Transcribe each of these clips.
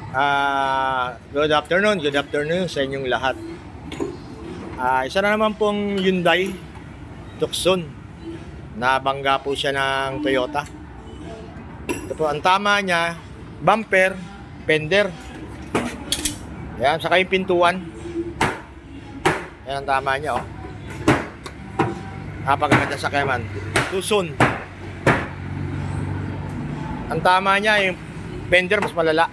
Good afternoon sa inyong lahat. Isa na naman pong Hyundai Tucson. Nabangga po siya ng Toyota. Ito po, ang tama niya, bumper, fender. Yan, saka yung pintuan. Yan ang tama niya, oh. Napakaganda sa keman. Tucson. Ang tama niya, yung fender mas malala.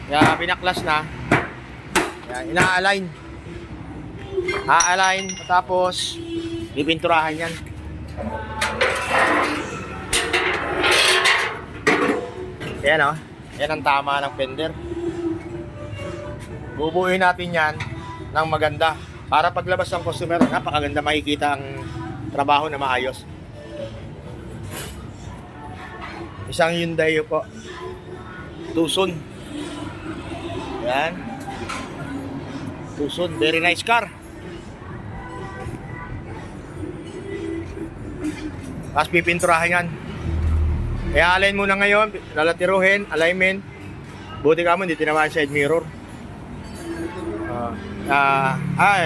Kaya pinaklas na. Yan, ina-align. A-align, tapos pipinturahan yan. Yan, oh. Yan ang tama ng fender. Bubuuin natin yan ng maganda para paglabas ng customer, napakaganda makikita ang trabaho na maayos. Isang Hyundai po, Tucson. Yan, Tucson, very nice car. Tapos pipinturahan yan. Kaya align muna ngayon, lalatiruhin, alignment. Buti ka mo, hindi tinamaan side mirror.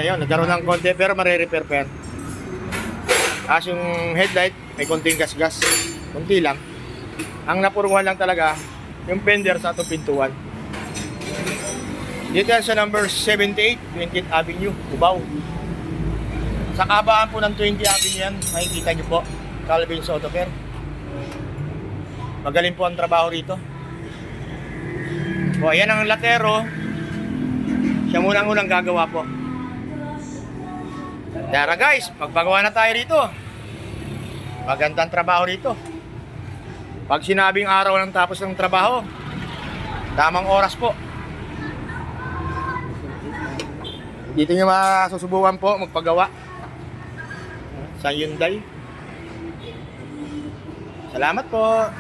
Yun, nagkaroon ng konti pero marirepair pa yan. Tapos yung headlight, may konting gas-gas. Konti lang. Ang napurungan lang talaga, yung fender sa itong pintuan. Dito yan sa number 78, 20th Avenue, Cubao. Sa kabaan po ng 20th Avenue yan, makikita nyo po, Calvin's Auto Care. Magaling po ang trabaho rito. O, ayan ang latero. Siya muna ang unang gagawa po. Tara guys, magpagawa na tayo rito. Magandang trabaho rito. Pag sinabing araw ng tapos ng trabaho, tamang oras po. Dito nyo masusubukan po magpagawa sa Hyundai. Salamat po.